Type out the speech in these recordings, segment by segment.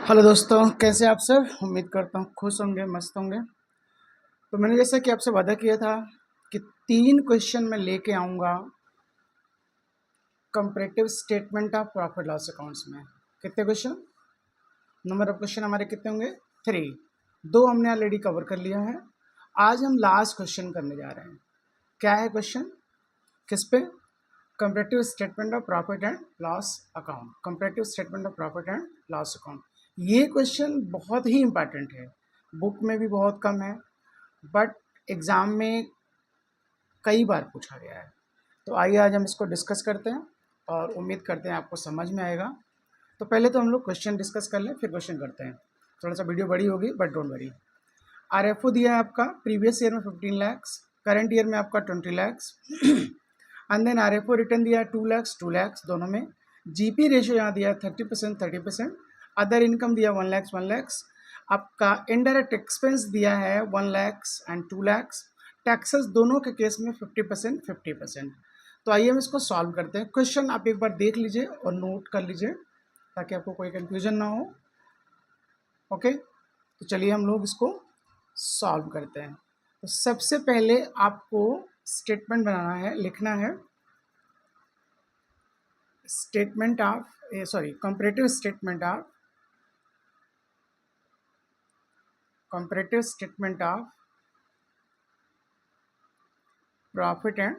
Hello दोस्तों, कैसे आप सब। उम्मीद करता हूँ खुश होंगे, मस्त होंगे। तो मैंने जैसा कि आपसे वादा किया था कि 3 क्वेश्चन मैं लेके आऊँगा comparative statement of profit loss accounts में। कितने क्वेश्चन, नंबर ऑफ क्वेश्चन हमारे कितने होंगे? 3। 2 हमने ऑलरेडी कवर कर लिया है। आज हम लास्ट क्वेश्चन करने जा रहे हैं। क्या है क्वेश्चन? किस पे? Comparative statement of profit and loss account. Comparative statement of profit and loss account, ये क्वेश्चन बहुत ही इंपॉर्टेंट है। बुक में भी बहुत कम है, बट एग्ज़ाम में कई बार पूछा गया है। तो आइए आज हम इसको डिस्कस करते हैं और उम्मीद करते हैं आपको समझ में आएगा। तो पहले तो हम लोग क्वेश्चन डिस्कस कर लें, फिर क्वेश्चन करते हैं। थोड़ा सा वीडियो बड़ी होगी, बट डोंट वरी। आरएफओ दिया है आपका प्रीवियस ईयर में 15 लैक्स, करंट ईयर में आपका 20 lakhs and then RFO return दिया है 2 लैक्स 2 लैक्स दोनों में। जीपी रेशियो यहाँ दिया है 30% 30%। अदर इनकम दिया 1 लैक्स 1 लैक्स। आपका इनडायरेक्ट एक्सपेंस दिया है 1 लैक्स एंड 2 लैक्स। टैक्सेस दोनों के केस में 50% 50%। तो आइए हम इसको सॉल्व करते हैं। क्वेश्चन आप एक बार देख लीजिए और नोट कर लीजिए ताकि आपको कोई कंफ्यूजन ना हो। ओके, तो चलिए हम लोग इसको सॉल्व करते हैं। तो सबसे पहले आपको स्टेटमेंट बनाना है, लिखना है statement of comparative statement of profit and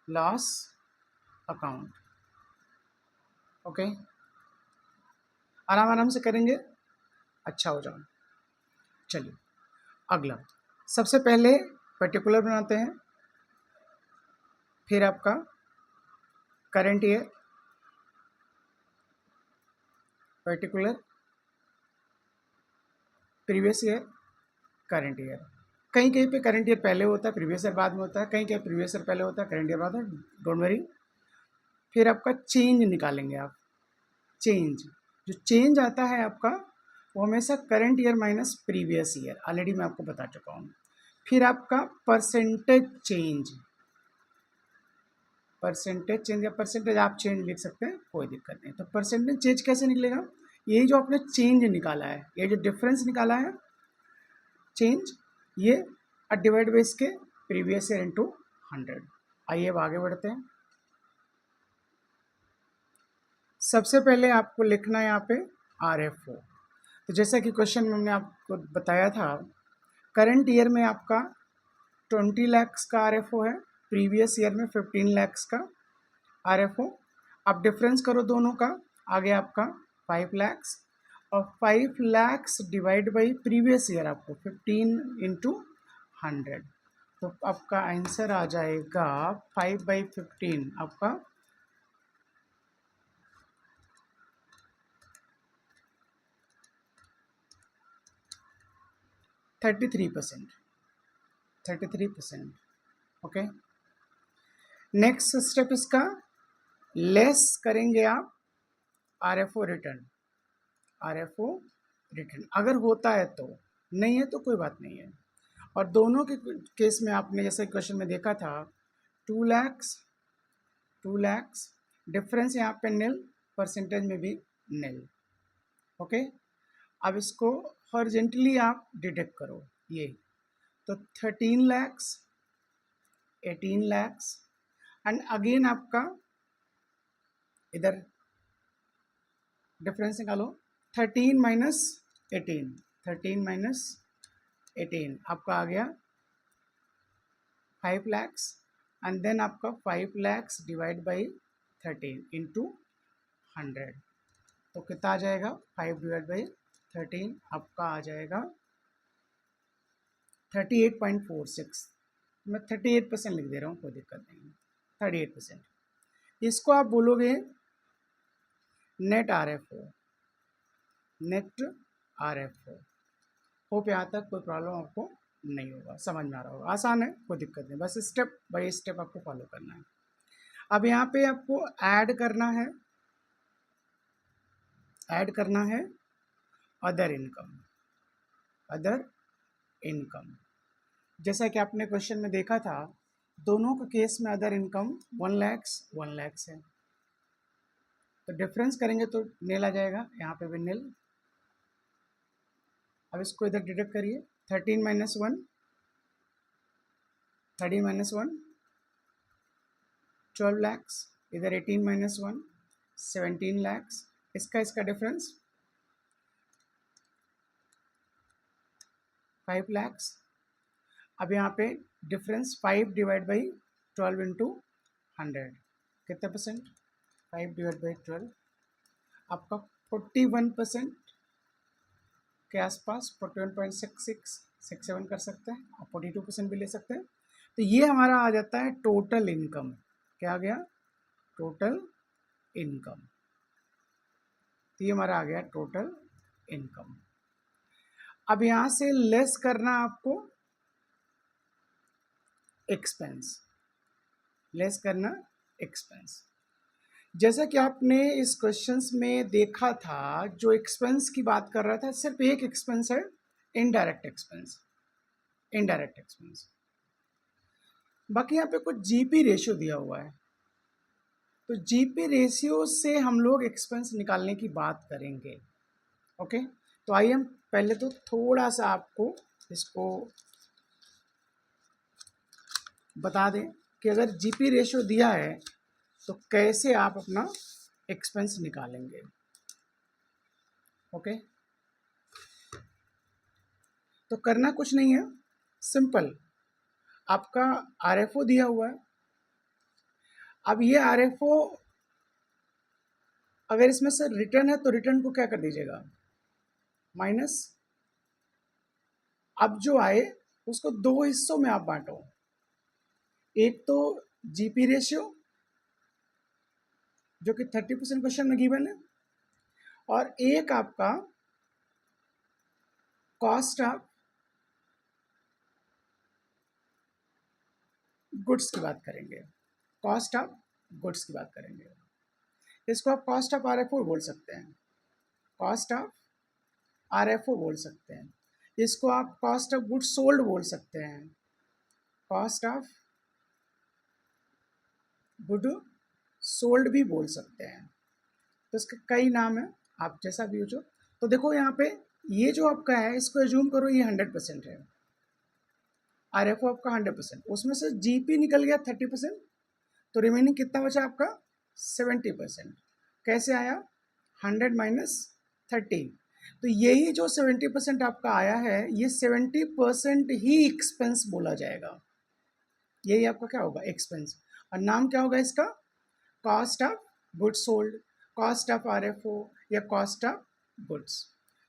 loss account. Okay, आराम आराम से करेंगे, अच्छा हो जाओ। चलिए अगला, सबसे पहले पर्टिकुलर बनाते हैं, फिर आपका current year, particular, previous year, current year. कहीं कहीं पे करंट ईयर पहले होता है, प्रीवियस ईयर बाद में होता है, कहीं कहीं प्रीवियस ईयर पहले होता है, करंट ईयर बाद में। Don't worry. फिर आपका चेंज निकालेंगे आप। चेंज, जो चेंज आता है आपका वो हमेशा current year minus previous year, already मैं आपको बता चुका हूँ। फिर आपका परसेंटेज चेंज, या परसेंटेज आप चेंज लिख सकते हैं, कोई दिक्कत नहीं। तो परसेंटेज चेंज कैसे निकलेगा? ये जो आपने चेंज निकाला है, ये जो डिफरेंस निकाला है चेंज, ये डिवाइड बाई इसके प्रीवियस ईयर इंटू 100। आइए अब आगे बढ़ते हैं। सबसे पहले आपको लिखना है यहाँ पे आरएफओ। तो जैसा कि क्वेश्चन में हमने आपको बताया था, करंट ईयर में आपका 20 लैक्स का आरएफओ है, प्रीवियस ईयर में 15 लैक्स का आरएफओ। आप डिफरेंस करो दोनों का, आगे आपका 5 लैक्स, और 5 lakhs divide by previous year आपको 15 इंटू 100। तो आपका आंसर आ जाएगा 5/15 आपका 33%। 33%। ओके, नेक्स्ट स्टेप इसका लेस करेंगे आप आरएफओ रिटर्न। आरएफओ रिटर्न अगर होता है तो, नहीं है तो कोई बात नहीं है। और दोनों के केस में आपने जैसे क्वेश्चन में देखा था 2 लैक्स 2 लैक्स, डिफरेंस यहाँ पे नील, परसेंटेज में भी नील। ओके, अब इसको हॉरिजेंटली आप डिडक्ट करो ये, तो 13 लैक्स 18 लैक्स एंड अगेन आपका इधर डिफरेंस निकालो, 13 माइनस 18, 13 माइनस 18 आपका आ गया 5 लैक्स एंड देन आपका 5 लैक्स डिवाइड बाई 13 इंटू 100। तो कितना आ जाएगा? 5 डिवाइड बाई 13 आपका आ जाएगा 38.46। मैं 38% लिख दे रहा हूँ, कोई दिक्कत नहीं, 38%। इसको आप बोलोगे net RFO. Net RFO. Hope यहाँ तक कोई प्रॉब्लम आपको नहीं होगा, समझ में आ रहा होगा, आसान है, कोई दिक्कत नहीं, बस स्टेप बाय स्टेप आपको फॉलो करना है। अब यहाँ पे आपको ऐड करना है अदर इनकम। अदर इनकम, जैसा कि आपने क्वेश्चन में देखा था, दोनों के केस में अदर इनकम 1 लैक्स 1 लैक्स है। तो डिफरेंस करेंगे तो नील आ जाएगा, यहाँ पे भी नील, अब इसको इधर डिडक्ट करिए, 13 माइनस 1, 13 माइनस 1 12 लैक्स, इधर 18 माइनस 1 17 लैक्स, इसका डिफरेंस 5 लैक्स। अब यहाँ पे डिफरेंस 5 डिवाइड बाई 12 इंटू 100 कितने परसेंट, 5 डिवाइड बाई 12 आपका 41% के आसपास, 41.6667 कर सकते हैं, आप 42% भी ले सकते हैं। तो ये हमारा आ जाता है टोटल इनकम। क्या आ गया, टोटल इनकम। तो ये हमारा आ गया टोटल इनकम। अब यहाँ से लेस करना आपको एक्सपेंस, लेस करना एक्सपेंस। जैसा कि आपने इस क्वेश्चंस में देखा था, जो एक्सपेंस की बात कर रहा था सिर्फ एक एक्सपेंस है, इनडायरेक्ट एक्सपेंस, इनडायरेक्ट एक्सपेंस। बाकी यहाँ पे कुछ जीपी रेशियो दिया हुआ है, तो जीपी रेशियो से हम लोग एक्सपेंस निकालने की बात करेंगे। ओके, तो आइए हम पहले तो थोड़ा सा आपको इसको बता दें कि अगर जीपी रेशियो दिया है तो कैसे आप अपना एक्सपेंस निकालेंगे। ओके, तो करना कुछ नहीं है, सिंपल, आपका आरएफओ दिया हुआ है। अब ये आरएफओ अगर इसमें से रिटर्न है तो रिटर्न को क्या कर दीजिएगा, माइनस। अब जो आए उसको दो हिस्सों में आप बांटो, एक तो जीपी रेशियो जो कि 30% क्वेश्चन में गिवन है, और एक आपका कॉस्ट ऑफ गुड्स की बात करेंगे, कॉस्ट ऑफ गुड्स की बात करेंगे। इसको आप कॉस्ट ऑफ आरएफओ बोल सकते हैं, कॉस्ट ऑफ आरएफओ बोल सकते हैं। इसको आप कॉस्ट ऑफ गुड्स सोल्ड बोल सकते हैं, कॉस्ट ऑफ गुड सोल्ड भी बोल सकते हैं। तो इसके कई नाम है, आप जैसा भी हो। तो देखो यहाँ पे ये जो आपका है, इसको एज्यूम करो ये 100% है, आरएफओ आपका 100%, उसमें से जीपी निकल गया 30%, तो रिमेनिंग कितना बचा आपका 70%। कैसे आया, 100 माइनस 30। तो यही जो 70% आपका आया है, ये 70% ही एक्सपेंस बोला जाएगा, यही आपका क्या होगा, एक्सपेंस। और नाम क्या होगा इसका, cost of goods sold, cost of RFO या कॉस्ट ऑफ गुड्स,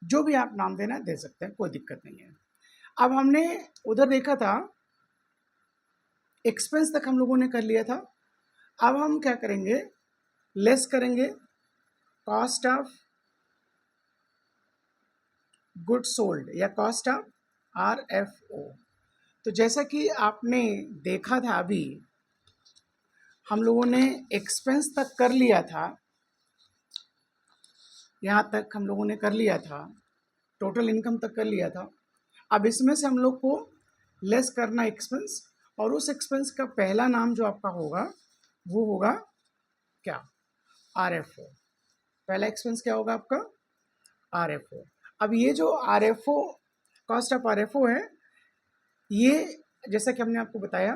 जो भी आप नाम देना दे सकते हैं, कोई दिक्कत नहीं है। अब हमने उधर देखा था एक्सपेंस तक हम लोगों ने कर लिया था, अब हम क्या करेंगे, लेस करेंगे कॉस्ट ऑफ गुड्स सोल्ड या कॉस्ट ऑफ आरएफओ। तो जैसा कि आपने देखा था, अभी हम लोगों ने एक्सपेंस तक कर लिया था, यहाँ तक हम लोगों ने कर लिया था, टोटल इनकम तक कर लिया था। अब इसमें से हम लोग को लेस करना एक्सपेंस, और उस एक्सपेंस का पहला नाम जो आपका होगा वो होगा क्या, आरएफओ। पहला एक्सपेंस क्या होगा आपका, आरएफओ। अब ये जो आरएफओ, कॉस्ट ऑफ आरएफओ है, ये जैसा कि हमने आपको बताया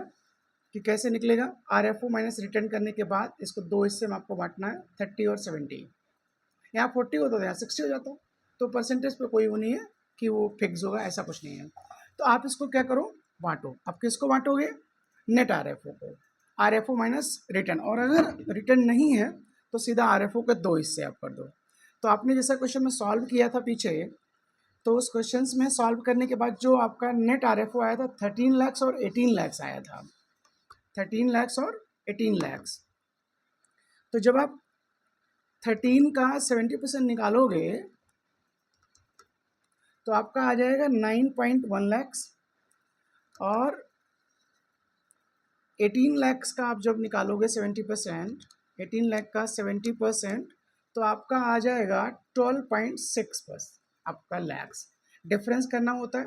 कि कैसे निकलेगा, आरएफओ माइनस रिटर्न करने के बाद इसको दो हिस्से में आपको बांटना है, 30 और 70। यहाँ 40 होता था, यहाँ 60 हो जाता, तो परसेंटेज पे कोई वो नहीं है कि वो फिक्स होगा, ऐसा कुछ नहीं है। तो आप इसको क्या करो, बांटो। आप किसको बांटोगे, नेट आरएफओ को, आरएफओ माइनस रिटर्न। और अगर रिटर्न नहीं है तो सीधा आरएफओ के दो हिस्से आप कर दो। तो आपने जैसा क्वेश्चन में सॉल्व किया था पीछे, तो उस क्वेश्चन में सॉल्व करने के बाद जो आपका नेट आरएफओ आया था 13 लैक्स और 18 लैक्स आया था, 13 लैक्स और 18 लैक्स। तो जब आप 13 का 70% निकालोगे तो आपका आ जाएगा 9.1 लैक्स, और 18 लैक्स का आप जब निकालोगे 70%, 18 लाख का 70%, तो आपका आ जाएगा 12.6 आपका लैक्स। डिफरेंस करना होता है,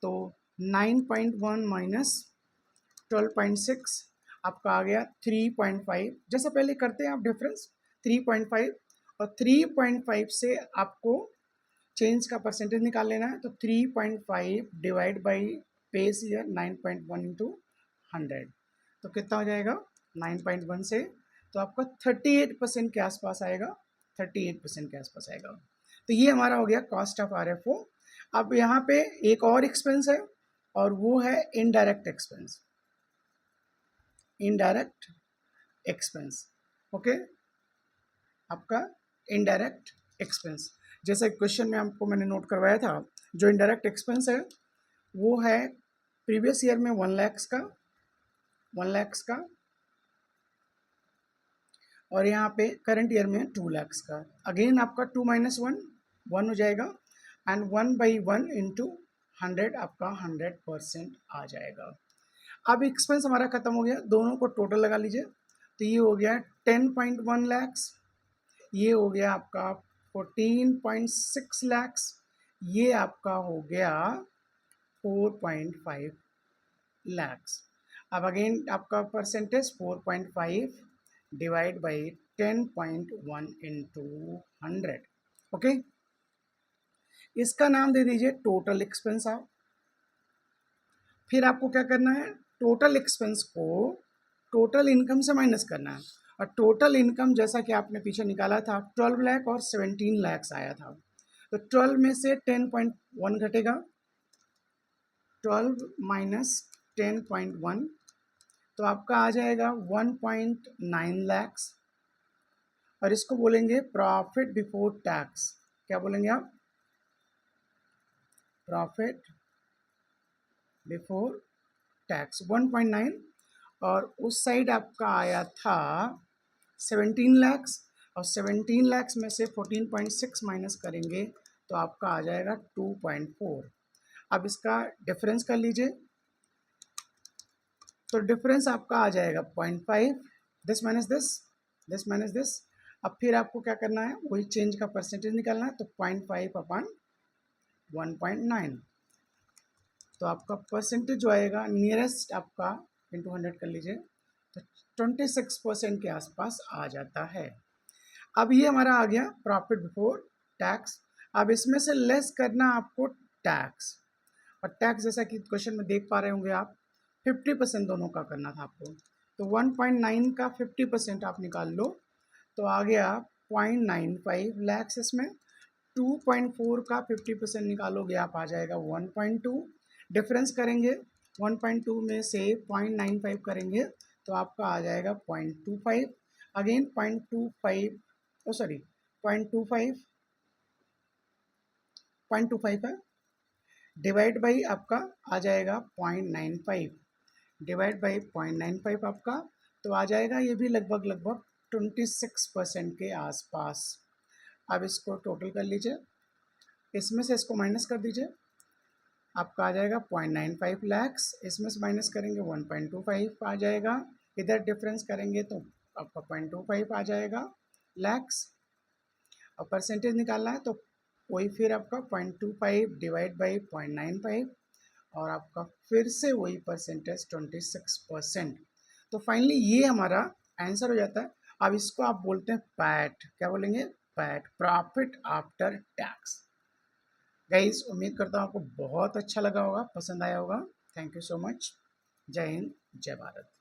तो 9.1 माइनस 12.6 आपका आ गया 3.5। जैसे पहले करते हैं आप डिफरेंस 3.5, और 3.5 से आपको चेंज का परसेंटेज निकाल लेना है, तो 3.5 divide by base year 9.1 into 100, तो कितना हो जाएगा 9.1 से, तो आपका 38% के आसपास आएगा, 38% के आसपास आएगा। तो ये हमारा हो गया कॉस्ट ऑफ RFO। अब यहाँ पे एक और एक्सपेंस है और वो है indirect expense, indirect expense. Okay, आपका इनडायरेक्ट एक्सपेंस, जैसे क्वेश्चन में आपको मैंने नोट करवाया था, जो इनडायरेक्ट एक्सपेंस है वो है प्रीवियस ईयर में 1 लाख का, 1 लाख का, और यहाँ पे करंट ईयर में 2 लाख का। अगेन आपका 2 माइनस 1 1 हो जाएगा, एंड 1/1 इंटू 100 आपका 100% आ जाएगा। अब एक्सपेंस हमारा खत्म हो गया, दोनों को टोटल लगा लीजिए, तो ये हो गया 10.1 लैक्स, ये हो गया आपका 14.6 लैक्स, ये आपका हो गया 4.5 लैक्स। अब अगेन आपका percentage 4.5 divide by 10.1 into 100। Okay, इसका नाम दे दीजिए टोटल एक्सपेंस। आप फिर आपको क्या करना है, टोटल एक्सपेंस को टोटल इनकम से माइनस करना है, और टोटल इनकम जैसा कि आपने पीछे निकाला था 12 लाख और 17 लाख आया था, तो 12 में से 10.1 घटेगा, 12 माइनस 10.1, तो आपका आ जाएगा 1.9 लैक्स, और इसको बोलेंगे प्रॉफिट बिफोर टैक्स। क्या बोलेंगे आप, प्रॉफिट बिफोर टैक्स 1.9, और उस साइड आपका आया था 17 लैक्स, और 17 लैक्स में से 14.6 माइनस करेंगे तो आपका आ जाएगा 2.4। अब इसका डिफरेंस कर लीजिए, तो डिफरेंस आपका आ जाएगा 0.5, this minus this, this minus this. अब फिर आपको क्या करना है, वही चेंज का परसेंटेज निकालना है, तो 0.5 अपन 1.9, तो आपका परसेंटेज जो आएगा नियरेस्ट आपका इंटू 100 कर लीजिए, तो 26% के आसपास आ जाता है। अब ये हमारा आ गया प्रॉफिट बिफोर टैक्स। अब इसमें से लेस करना आपको टैक्स, और टैक्स जैसा कि क्वेश्चन में देख पा रहे होंगे आप 50% दोनों का करना था आपको, तो 1.9 का 50% आप निकाल लो, तो आ गया 0.95 लैक्स। इसमें 2.4 का 50% निकालोगे आप, आ जाएगा 1.2। डिफरेंस करेंगे 1.2 में से 0.95 करेंगे तो आपका आ जाएगा 0.25, अगेन 0.25, ओ सॉरी 0.25 है, डिवाइड बाई आपका आ जाएगा 0.95, डिवाइड बाई 0.95 आपका, तो आ जाएगा ये भी लगभग 26% के आसपास। अब इसको टोटल कर लीजिए, इसमें से इसको माइनस कर दीजिए, आपका आ जाएगा 0.95 लैक्स, इसमें से माइनस करेंगे 1.25 आ जाएगा, इधर डिफरेंस करेंगे तो आपका 0.25 आ जाएगा लैक्स, और परसेंटेज निकालना है तो वही फिर आपका 0.25 डिवाइड बाई 0.95, और आपका फिर से वही परसेंटेज 26%। तो फाइनली ये हमारा आंसर हो जाता है। अब इसको आप बोलते हैं पैट, क्या बोलेंगे, PAT, profit after tax. Guys, उम्मीद करता हूँ आपको बहुत अच्छा लगा होगा, पसंद आया होगा। Thank you so much. जय हिंद, जय भारत।